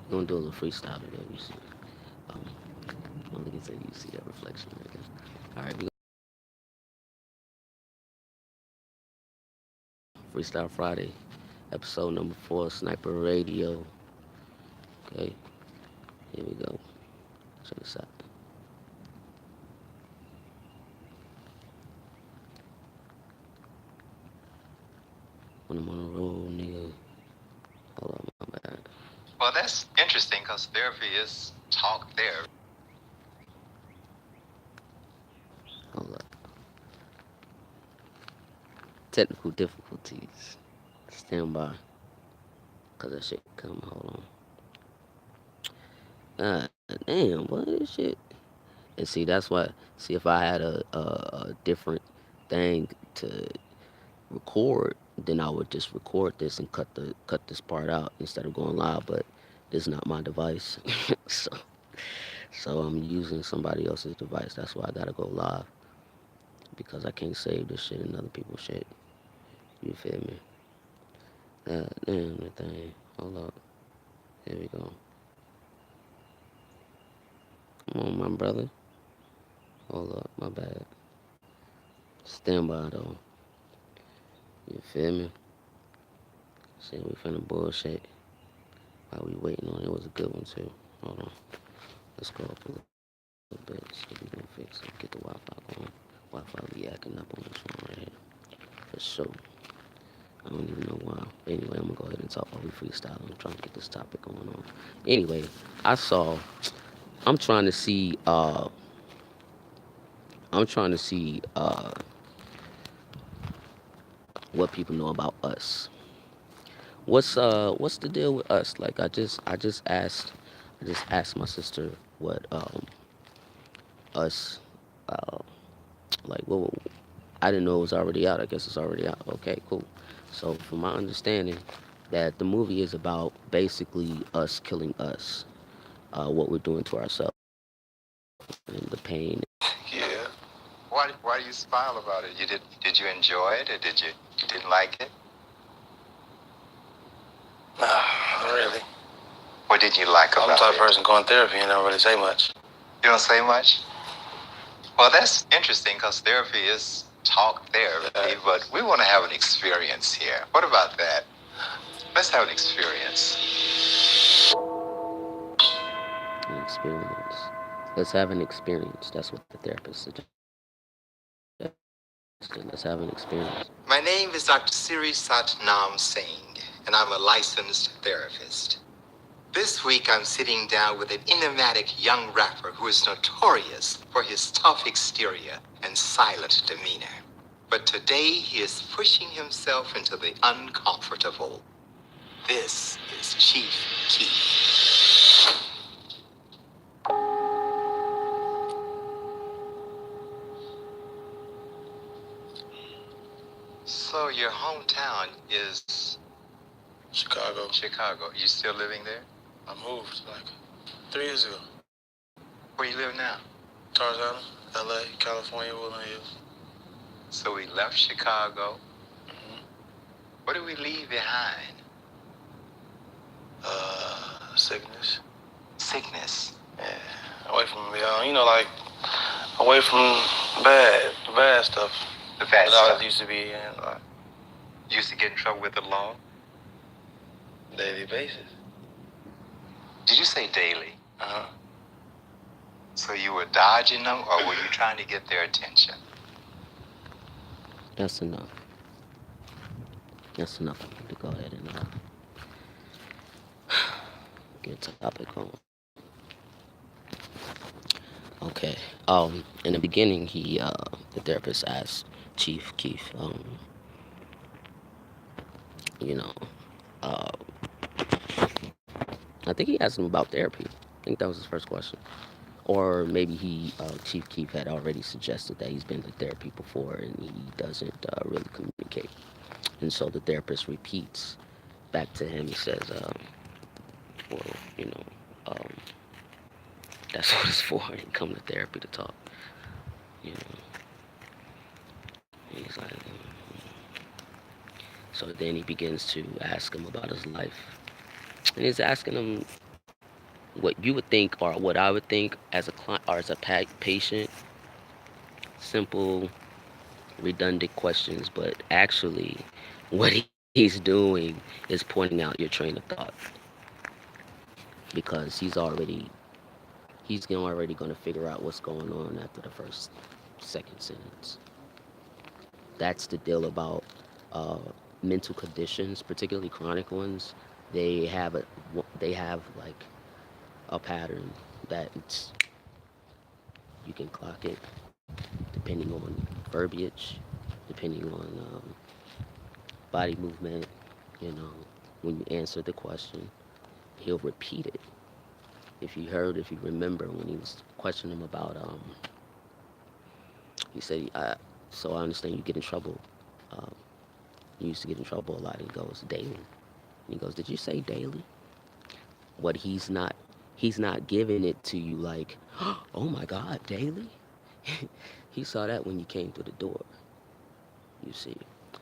We're gonna do a little freestyle today. You see, um, I don't think it's you see that reflection right there. All right, we Freestyle Friday, episode number 4, Sniper Radio. Okay, here we go. Check this out. When I'm on the road, nigga. Hold on, my bad. Well, that's interesting because therapy is talk therapy. Hold up. Technical difficulties. Stand by. Cause that shit come. Hold on. Damn, what is shit? And see, that's why. See, if I had a different thing to record, then I would just record this and cut this part out instead of going live. But this is not my device, so I'm using somebody else's device. That's why I gotta go live because I can't save this shit in other people's shit. You feel me? Damn the thing. Hold up. Here we go. Come on, my brother. Hold up. My bad. Stand by though. You feel me? See, we finna bullshit while we waiting on it. It was a good one too. Hold on. Let's go up a little bit. See if we can fix it. Get the Wi-Fi going. Wi-Fi be acting up on this one right here. For sure. I don't even know why. Anyway, I'm gonna go ahead and talk while we freestyle. I'm trying to get this topic going on. Anyway, I saw. I'm trying to see. I'm trying to see what people know about us. What's the deal with us? Like I just asked my sister what us uh like what I didn't know it was already out. I guess it's already out. Okay, cool. So from my understanding, that the movie is about basically us killing us, what we're doing to ourselves, and the pain. Yeah. Why do you smile about it? Did you enjoy it or you didn't like it? Nah, not really. What did you like about it? I'm the type of person going therapy and don't really say much. You don't say much? Well, that's interesting because therapy is talk therapy, but we want to have an experience here. What about that? Let's have an experience. An experience. Let's have an experience. That's what the therapist suggested. Let's have an experience. My name is Dr. Siri Satnam Singh, and I'm a licensed therapist. This week, I'm sitting down with an enigmatic young rapper who is notorious for his tough exterior and silent demeanor. But today, he is pushing himself into the uncomfortable. This is Chief Keef. So your hometown is Chicago. Chicago. You still living there? I moved like 3 years ago. Where you live now? Tarzana, LA, California, Woodland Hills. So we left Chicago. What did we leave behind? Sickness. Sickness. Yeah, away from like away from bad stuff. The bad that stuff. I used to be in, like, You used to get in trouble with the law? daily basis. Did you say daily? Uh-huh. So you were dodging them, or were you trying to get their attention? That's enough. That's enough. I need to go ahead and get a topic on. Okay. In the beginning, the therapist asked Chief Keef, you know, uh, I think he asked him about therapy. I think that was his first question. Or maybe Chief Keef had already suggested that he's been to therapy before and he doesn't really communicate. And so the therapist repeats back to him. He says, well, you know, um, that's what it's for. He come to therapy to talk. You know, he's like, so then he begins to ask him about his life, and he's asking him what you would think or what I would think as a client or as a patient, simple, redundant questions, but actually, what he's doing is pointing out your train of thought because he's already going to figure out what's going on after the first second sentence. That's the deal about uh, mental conditions, particularly chronic ones. They have a they have like a pattern that you can clock it depending on verbiage, depending on body movement. You know, when you answer the question, he'll repeat it. If you remember when he was questioning him about, he said, so I understand you get in trouble. Um, you used to get in trouble a lot. He goes, daily. And he goes, did you say daily? What he's not giving it to you like, oh my God, daily? He saw that when you came through the door, you see.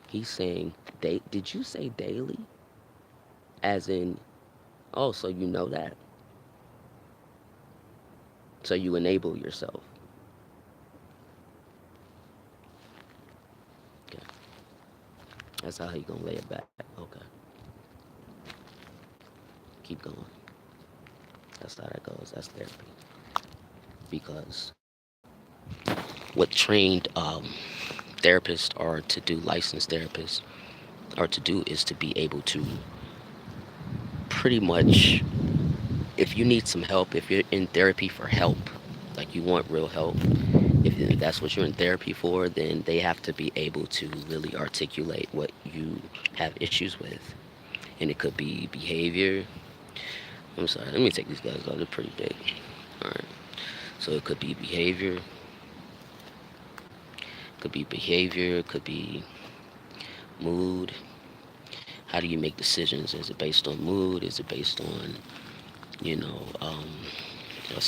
He's saying, did you say daily? As in, oh, so you know that. So you enable yourself. Okay. That's how he gonna lay it back. Okay. Keep going. That's how that goes. That's therapy. Because what trained therapists are to do, licensed therapists are to do, is to be able to pretty much, if you need some help, if you're in therapy for help, like you want real help, if that's what you're in therapy for, then they have to be able to really articulate what you have issues with. And it could be behavior. I'm sorry, let me take these guys out. They're pretty big. All right. So it could be behavior. Could be behavior. It could be mood. How do you make decisions? Is it based on mood? Is it based on, you know, a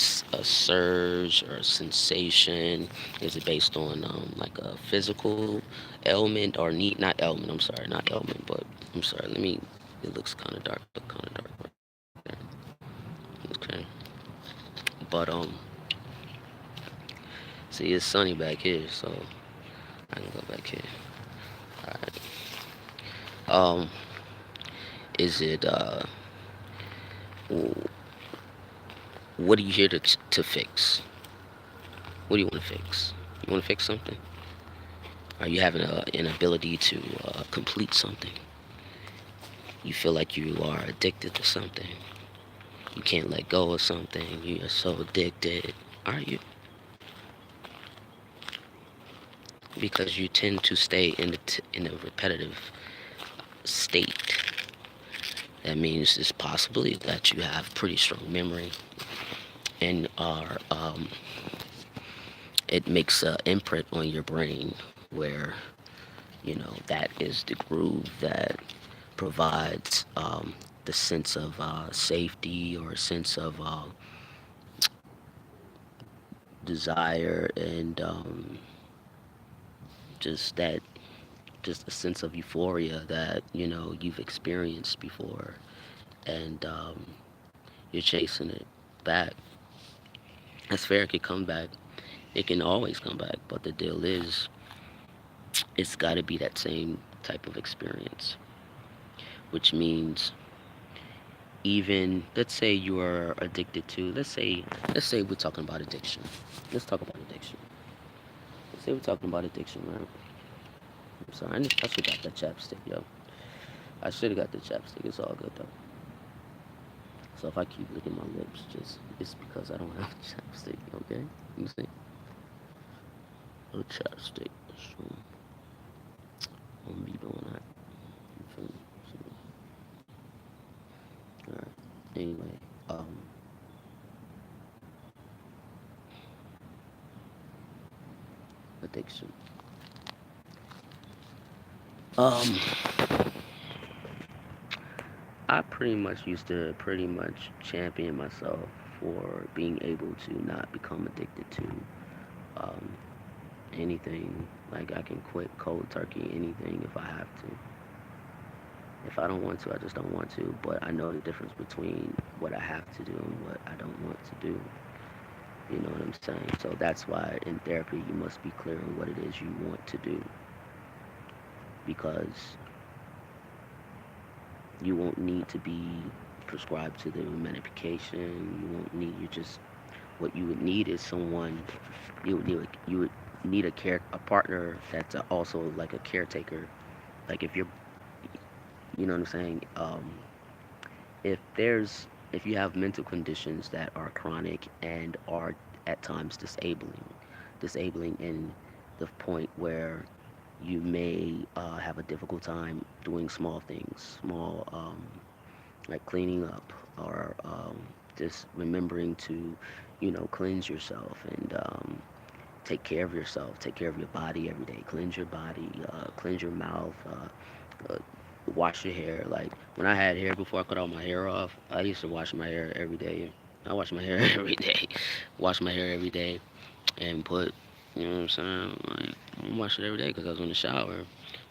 surge or a sensation? Is it based on like a physical ailment or need? Not ailment. I'm sorry, not ailment. But I'm sorry. Let me. It looks kind of dark. Look kind of dark right there. Okay. But see, it's sunny back here, so I can go back here. All right. Um, is it what are you here to fix? What do you want to fix? You want to fix something? Are you having an ability to complete something? You feel like you are addicted to something. You can't let go of something. You are so addicted. Are you? Because you tend to stay in a repetitive state. That means it's possibly that you have pretty strong memory and are it makes an imprint on your brain where that is the groove that provides the sense of safety or a sense of desire and just that just a sense of euphoria that you've experienced before, and you're chasing it back. That's fair. It can come back. It can always come back, but the deal is it's got to be that same type of experience, which means even let's say you are addicted to let's say we're talking about addiction. Let's talk about addiction. Let's say we're talking about addiction, right? I'm sorry, I should have got that chapstick, yo. I should have got the chapstick. It's all good though. So if I keep licking my lips, just it's because I don't have a chapstick. Okay, you see, a chapstick. So I'm gonna be doing that. You feel me? So, all right. Anyway, addiction. Um, I pretty much used to pretty much champion myself for being able to not become addicted to um, anything. Like I can quit cold turkey anything if I have to. If I don't want to, I just don't want to. But I know the difference between what I have to do and what I don't want to do. You know what I'm saying? So that's why in therapy you must be clear on what it is you want to do, because you won't need to be prescribed to the medication. You won't need. You just what you would need is someone. You would need a partner that's also like a caretaker. Like if you're, you know what I'm saying. If you have mental conditions that are chronic and are at times disabling in the point where you may have a difficult time doing small things, small like cleaning up or just remembering to, cleanse yourself and take care of yourself, take care of your body every day, cleanse your body, cleanse your mouth, wash your hair. Like when I had hair before I cut all my hair off, I used to wash my hair every day. I wash my hair every day, wash my hair every day, and put, you know what I'm saying? Like I wash it every day because I was in the shower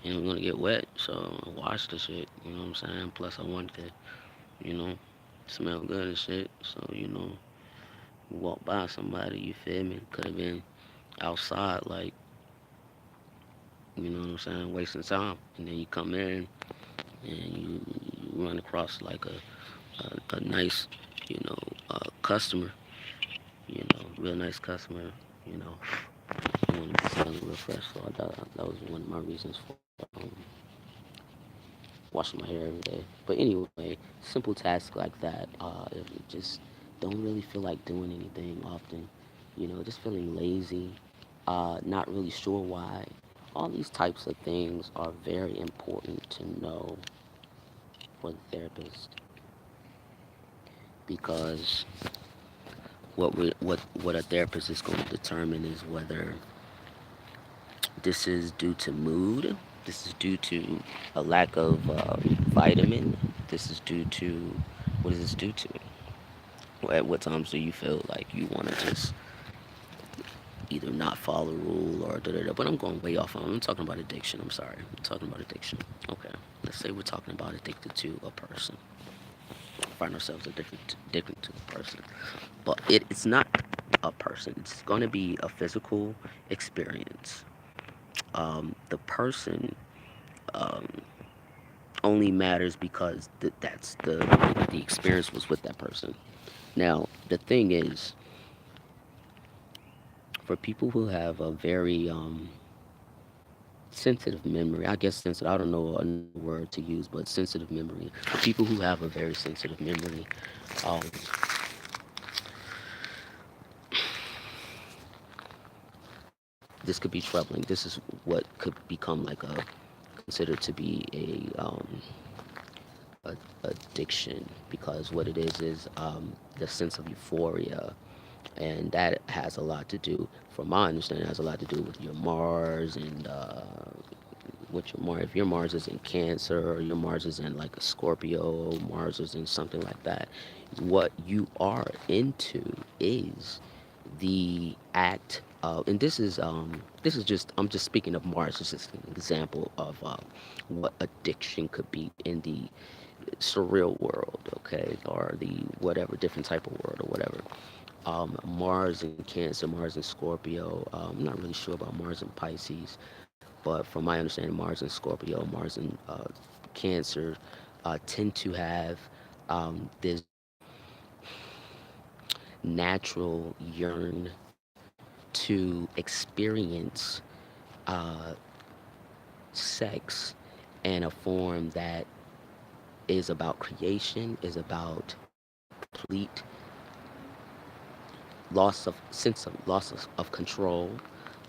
and it was gonna get wet, so I washed the shit. You know what I'm saying? Plus I wanted to, you know, smell good and shit. So you walk by somebody, you feel me? Could have been outside, like, you know what I'm saying, wasting time, and then you come in and you run across like a nice, you know, customer, real nice customer, you know, you want to be smelling real fresh. So that was one of my reasons for washing my hair every day. But anyway, simple tasks like that, if you just don't really feel like doing anything often, just feeling lazy, not really sure why. All these types of things are very important to know for the therapist, because what a therapist is going to determine is whether this is due to mood, this is due to a lack of vitamin, this is due to, what is this due to? At what times do you feel like you want to just either not follow rule or da da da? But I'm going way off. I'm talking about addiction. I'm sorry. I'm talking about addiction. Okay. Let's say we're talking about addicted to a person. Find ourselves addicted to a person. But it's not a person. It's going to be a physical experience. The person um, only matters because that's the experience was with that person. Now, the thing is, for people who have a very sensitive memory, I guess sensitive, I don't know another word to use, but sensitive memory. For people who have a very sensitive memory, um, this could be troubling. This is what could become like a considered to be a addiction, because what it is the sense of euphoria, and that has a lot to do, from my understanding, has a lot to do with your Mars and what your Mars. If your Mars is in Cancer or your Mars is in like a Scorpio, Mars is in something like that, what you are into is the act of, and this is just, I'm just speaking of Mars. It's just an example of what addiction could be in the surreal world, okay, or the whatever different type of world or whatever. Mars in Cancer, Mars in Scorpio. I'm not really sure about Mars in Pisces, but from my understanding, Mars in Scorpio, Mars in Cancer tend to have this natural yearn to experience uh, sex in a form that is about creation, is about complete loss of control.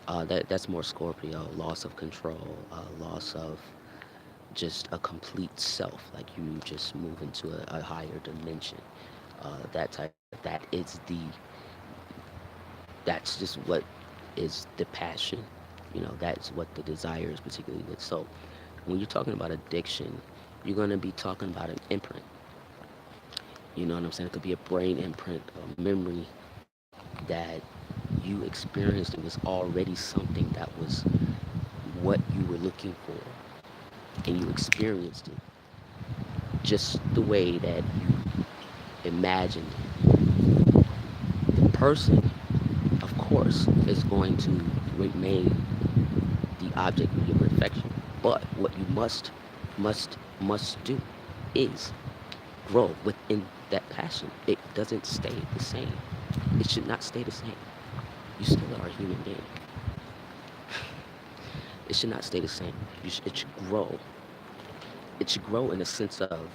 That's more Scorpio. Loss of control, loss of just a complete self, like you just move into a higher dimension. That type. That's just what is the passion. That's what the desire is particularly with. So when you're talking about addiction, you're gonna be talking about an imprint. You know what I'm saying? It could be a brain imprint, a memory that you experienced. It was already something that was what you were looking for, and you experienced it. just the way that you imagined the person, of course, is going to remain the object of your affection. But what you must do is grow within that passion. It doesn't stay the same. It should not stay the same. You still are a human being. It should not stay the same. It should grow. It should grow in the sense of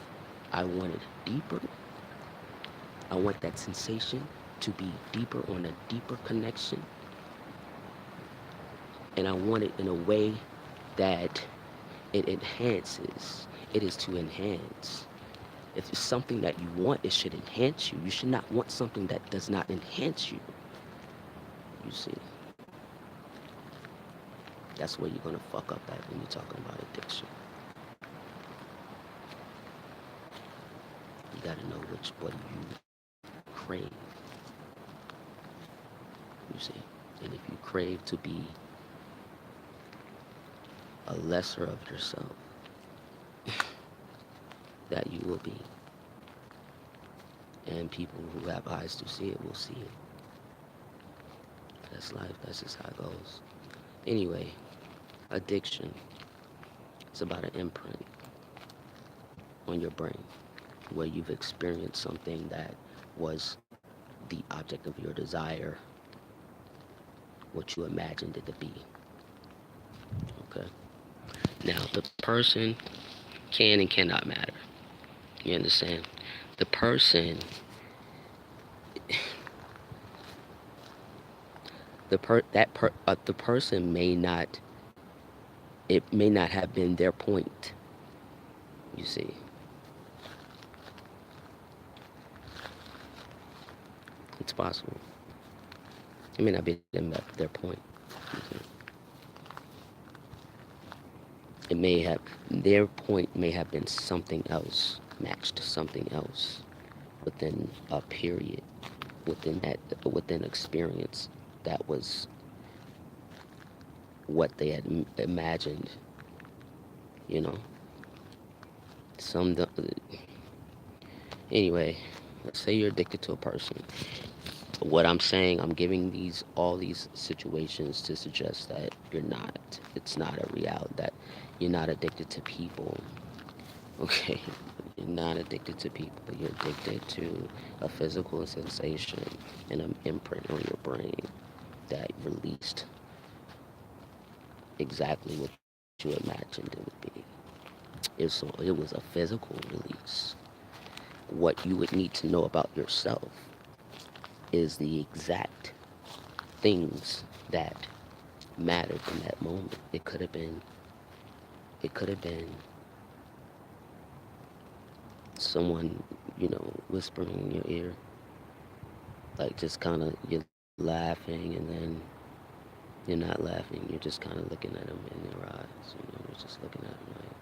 I want it deeper. I want that sensation to be deeper on a deeper connection. And I want it in a way that it enhances. It is to enhance. If it's something that you want, it should enhance you. You should not want something that does not enhance you. You see, that's where you're gonna fuck up at when you're talking about addiction. You gotta know what you crave. You see, and if you crave to be a lesser of yourself, that you will be. And people who have eyes to see it will see it. That's life. That's just how it goes. Anyway, addiction. It's about an imprint on your brain where you've experienced something that was the object of your desire, what you imagined it to be. Okay? Now, the person can and cannot matter. You understand? The person, the person may not, it may not have been their point. You see, it's possible. It may not be their point. It may have, their point may have been something else, matched to something else within a period, within experience that was what they had imagined, you know. Some, anyway, let's say you're addicted to a person. What I'm saying, I'm giving all these situations to suggest that you're not. It's not a reality that you're not addicted to people. Okay, you're not addicted to people. You're addicted to a physical sensation and an imprint on your brain that released exactly what you imagined it would be. It was a physical release. What you would need to know about yourself is the exact things that mattered in that moment. It could have been someone, whispering in your ear, like just kind of you're laughing and then you're not laughing. You're just kind of looking at them in their eyes. You're just looking at them like,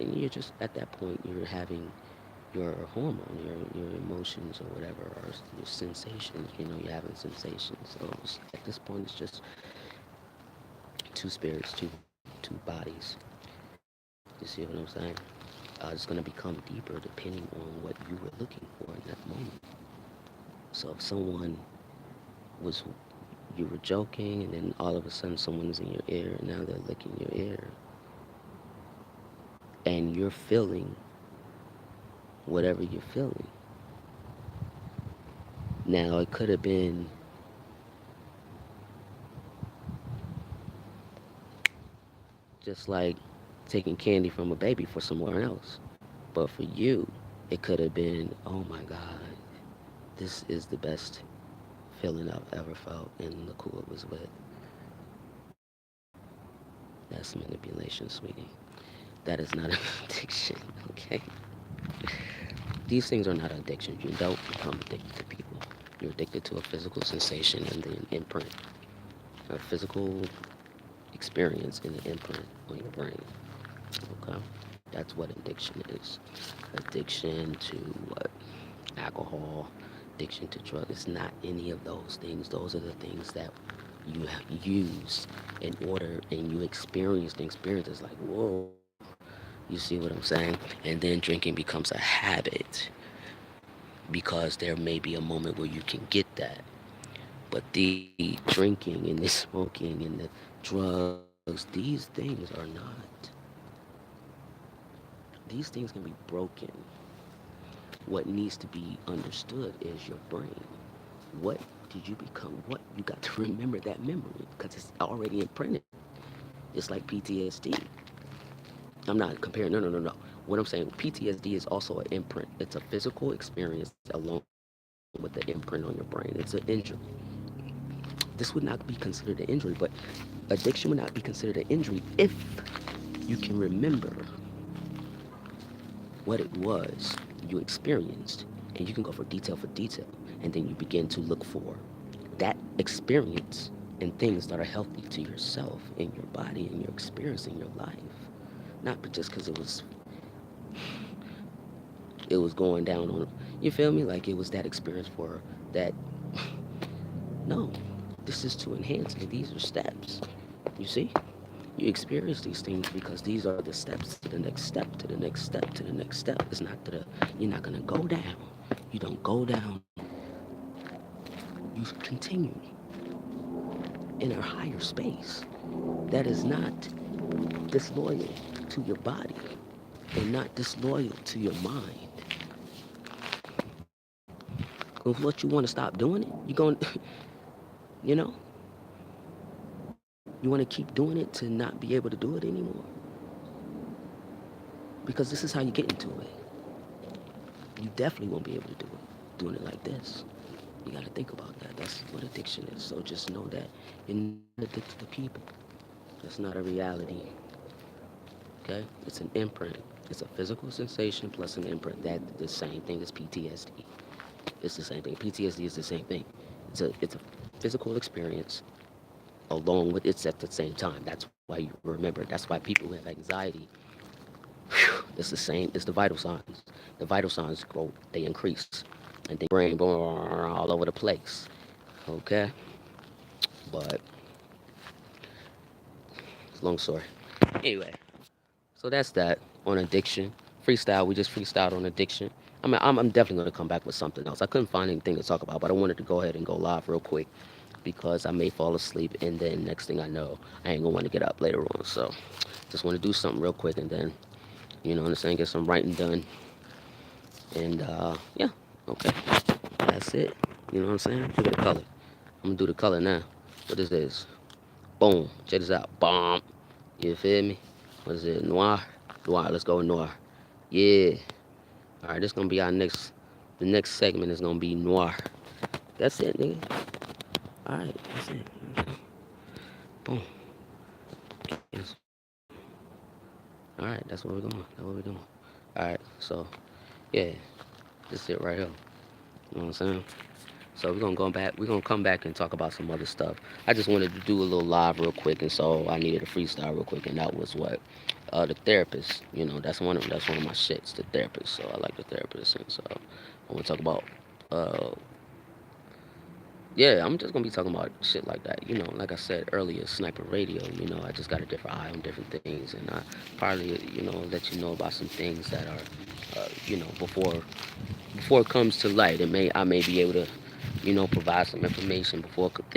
and you're just at that point you're having your hormone, your emotions or whatever, or your sensations. You're having sensations. So at this point, it's just two spirits, two bodies. You see what I'm saying? It's going to become deeper depending on what you were looking for in that moment. So if someone was, you were joking, and then all of a sudden someone's in your ear, and now they're licking your ear, and you're feeling whatever you're feeling. Now it could have been just like taking candy from a baby for someone else. But for you, it could have been, oh my God, this is the best feeling I've ever felt, and look who it was with. That's manipulation, sweetie. That is not an addiction, okay? These things are not addictions. You don't become addicted to people. You're addicted to a physical sensation and the imprint, a physical experience and the imprint on your brain, okay? That's what addiction is. Addiction to what? Alcohol, addiction to drugs. It's not any of those things. Those are the things that you have used in order, and you experienced the experience. It's like, whoa, You see what I'm saying? And then drinking becomes a habit because there may be a moment where you can get that. But the drinking and the smoking and the drugs, these things are not. These things can be broken. What needs to be understood is your brain. What did you become? What you got to remember that memory because it's already imprinted. It's like PTSD. I'm not comparing. No, no, no, no. What I'm saying, PTSD is also an imprint. It's a physical experience along with the imprint on your brain. It's an injury. This would not be considered an injury, but addiction would not be considered an injury if you can remember what it was you experienced, and you can go for detail, and then you begin to look for that experience and things that are healthy to yourself and your body and your experience in your life. Not just because it was going down on, you feel me, like it was that experience for that. No, this is to enhance it. These are steps. You see, you experience these things because these are the steps to the next step, to the next step, to the next step. It's not to the, you're not gonna go down. You don't go down. You continue in a higher space that is not disloyal to your body and not disloyal to your mind. If what you want to stop doing it, you're going, you know, you want to keep doing it to not be able to do it anymore. Because this is how you get into it. You definitely won't be able to do it doing it like this. You got to think about that. That's what addiction is. So just know that you're not addicted to people. That's not a reality. Okay? It's an imprint. It's a physical sensation plus an imprint. That's the same thing as PTSD. It's the same thing. PTSD is the same thing. It's a physical experience along with it's at the same time. That's why you remember. That's why people who have anxiety, it's the same. It's the vital signs. The vital signs go, they increase, and they brain all over the place. Okay, but it's a long story. Anyway, so that's that on addiction. Freestyle. We just freestyled on addiction. I mean, I'm definitely gonna come back with something else. I couldn't find anything to talk about, but I wanted to go ahead and go live real quick because I may fall asleep, and then next thing I know, I ain't gonna want to get up later on. So, just want to do something real quick, and then, you know, understand, get some writing done, and yeah, okay, that's it. You know what I'm saying? Look at the color. I'm gonna do the color now. What is this? Boom. Check this out. Bomb. You feel me? What is it? Noir. Noir. Let's go with noir. Yeah. All right. This gonna be our next. The next segment is gonna be noir. That's it, nigga. All right. That's it. Boom. Yes. All right. That's what we're going. That's what we're doing. All right. So, yeah. This is it right here. You know what I'm saying? So we're gonna go back. We're gonna come back and talk about some other stuff. I just wanted to do a little live real quick, and so I needed a freestyle real quick, and that was what the therapist. You know, that's one of my shits, the therapist. So I like the therapist, and so I want to talk about. Uh, yeah, I'm just gonna be talking about shit like that. You know, like I said earlier, sniper radio. You know, I just got a different eye on different things, and I probably let you know about some things that are before it comes to light. I may be able to provide some information before things